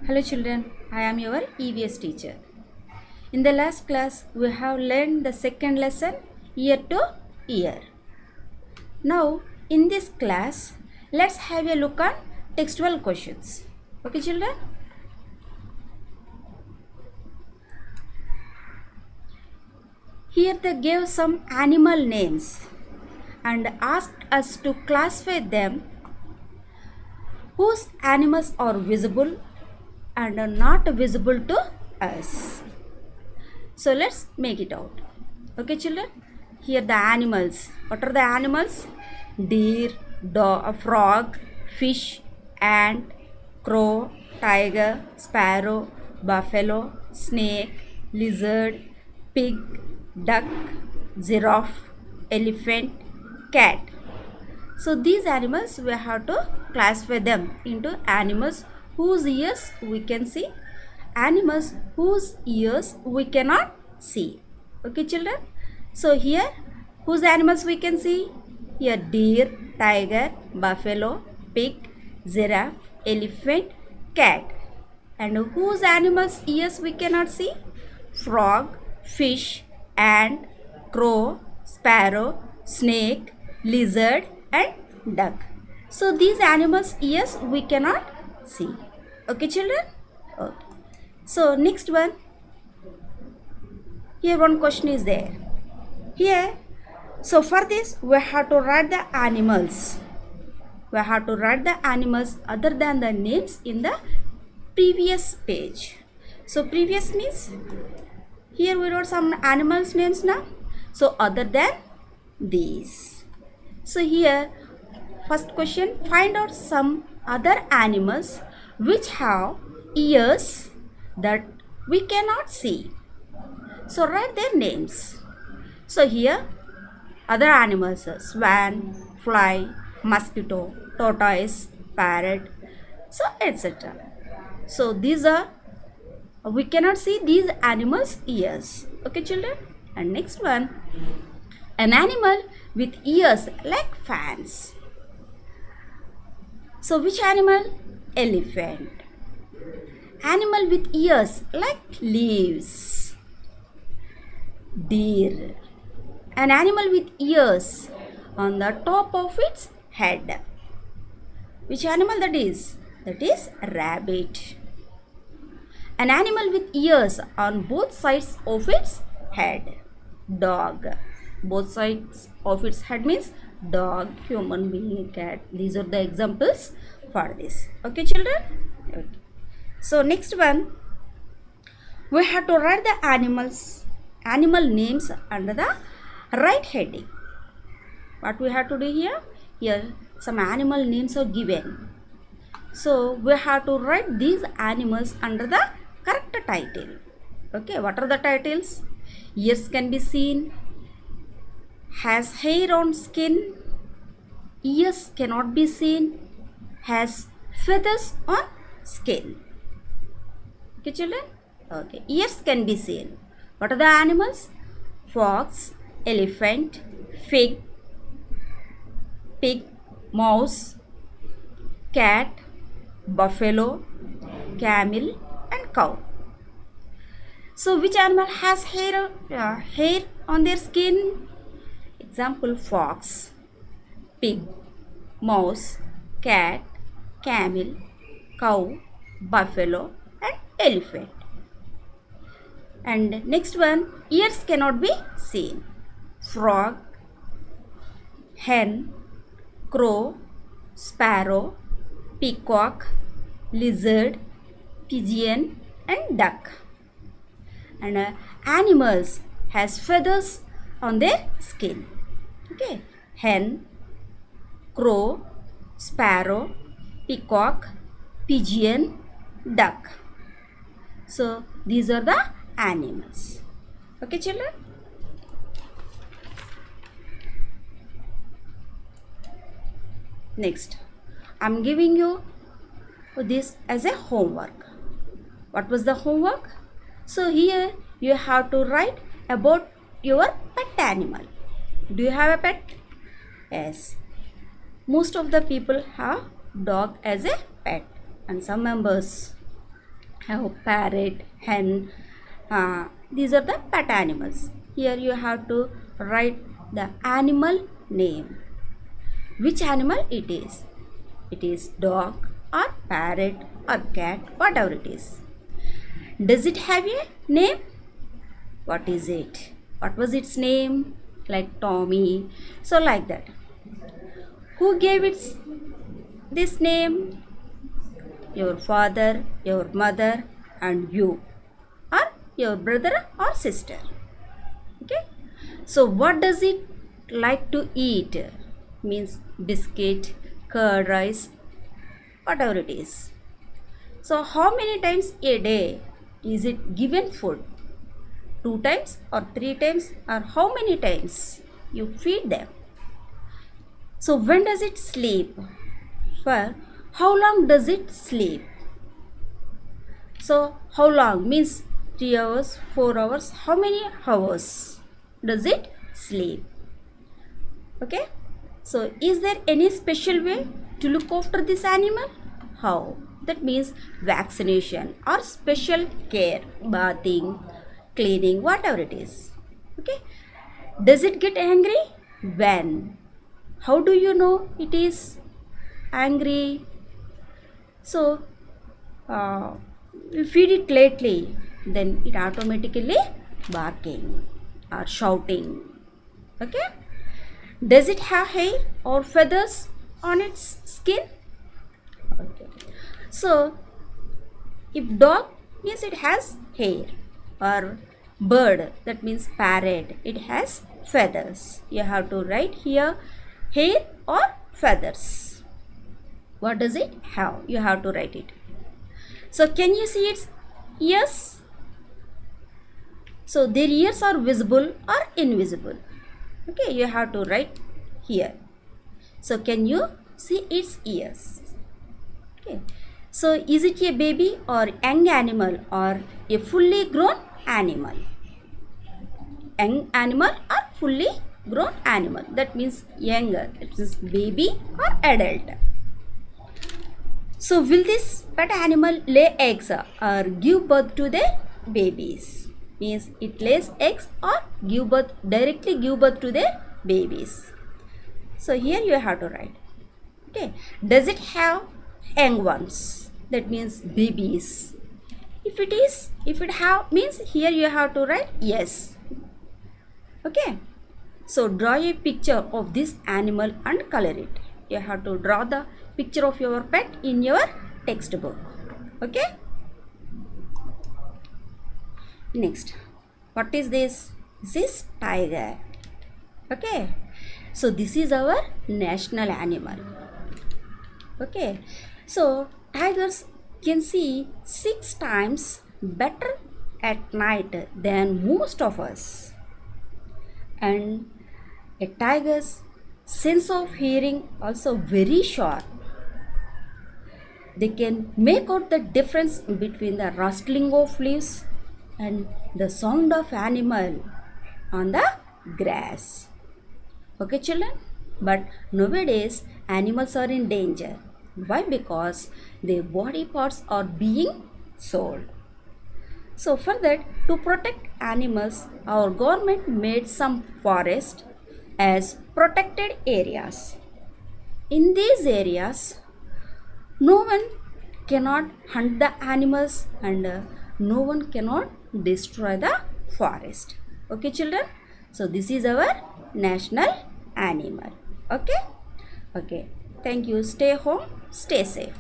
Hello children, I am your EVS teacher. In the last class, we have learned the second lesson, year to year. Now, in this class, let's have a look at textual questions. Okay children? Here they gave some animal names and asked us to classify them whose animals are visible and are not visible to us. So let's make it out. Okay children, here the animals. What are the animals? Deer, dog, frog, fish, ant, crow, tiger, sparrow, buffalo, snake, lizard, pig, duck, giraffe, elephant, cat. So these animals we have to classify them into animals whose ears we can see, animals whose ears we cannot see. Okay children? So here whose animals we can see? Here deer, tiger, buffalo, pig, giraffe, elephant, cat. And whose animals ears we cannot see? Frog, fish, ant, crow, sparrow, snake, lizard and duck. So these animals ears we cannot see. Okay children? Okay. So next one. Here one question is there. Here, so for this we have to write the animals. We have to write the animals other than the names in the previous page. So previous means here we wrote some animals names now. So other than these. So here first question, find out some other animals which have ears that we cannot see. So write their names. So here other animals, swan, fly, mosquito, tortoise, parrot, so etc. So these are, we cannot see these animals' ears. Okay children? And next one, an animal with ears like fans. So which animal? Elephant. Animal with ears like leaves. Deer. An animal with ears on the top of its head. Which animal that is? That is rabbit. An animal with ears on both sides of its head. Dog. Both sides of its head means dog, human being, cat. These are the examples for this. Okay children? Okay. So next one, we have to write the animal names under the right heading. What we have to do here? Here some animal names are given. So we have to write these animals under the correct title. Okay, what are the titles? Ears can be seen, has hair on skin, ears cannot be seen, has feathers on skin. Okay children? Okay, ears can be seen. What are the animals? Fox, elephant, pig, mouse, cat, buffalo, camel and cow. So which animal has hair on their skin? Example, fox, pig, mouse, cat, camel, cow, buffalo and elephant. And next one, ears cannot be seen. Frog, hen, crow, sparrow, peacock, lizard, pigeon and duck. And animals has feathers on their skin. Okay, hen, crow, sparrow, peacock, pigeon, duck. So these are the animals. Okay children? Next, I am giving you this as a homework. What was the homework? So here you have to write about your pet animal. Do you have a pet? Yes. Most of the people have dog as a pet and some members have parrot, hen. These are the pet animals. Here you have to write the animal name. Which animal it is? It is dog or parrot or cat, whatever it is. Does it have a name? What is it? What was its name? Like Tommy. So like that. Who gave it this name? Your father, your mother, and you, or your brother or sister. Okay. So what does it like to eat? Means biscuit, curd rice, whatever it is. So how many times a day is it given food? 2 times or 3 times, or how many times you feed them? So when does it sleep? For how long does it sleep? So how long means 3 hours, 4 hours, how many hours does it sleep? Okay. So is there any special way to look after this animal? How? That means vaccination or special care, bathing, cleaning, whatever it is. Okay. Does it get angry? When? How do you know it is angry? So you feed it lately, then it automatically barking or shouting. Okay. Does it have hair or feathers on its skin? Okay. So if dog means it has hair, or bird, that means parrot, it has feathers. You have to write here hair or feathers. What does it have? You have to write it. So can you see its ears? So their ears are visible or invisible? Okay, you have to write here. So can you see its ears? Okay. So is it a baby or young animal or a fully grown animal? Young animal or fully grown animal. That means younger. It is baby or adult. So will this pet animal lay eggs or give birth to their babies? Means it lays eggs or directly give birth to their babies. So here you have to write. Okay. Does it have young ones? That means babies. If it have means here you have to write yes. Okay. So draw a picture of this animal and color it. You have to draw the picture of your pet in your textbook. Okay. Next, what is this? This is tiger. Okay. So this is our national animal. Okay. So tigers can see 6 times better at night than most of us. And a tiger's sense of hearing also very sharp. They can make out the difference between the rustling of leaves and the sound of animal on the grass. Okay children, but nowadays animals are in danger. Why? Because their body parts are being sold. So for that, to protect animals, our government made some forest as protected areas. In these areas, no one cannot hunt the animals and no one cannot destroy the forest. Okay children, so this is our national animal. Okay, thank you. Stay home, stay safe.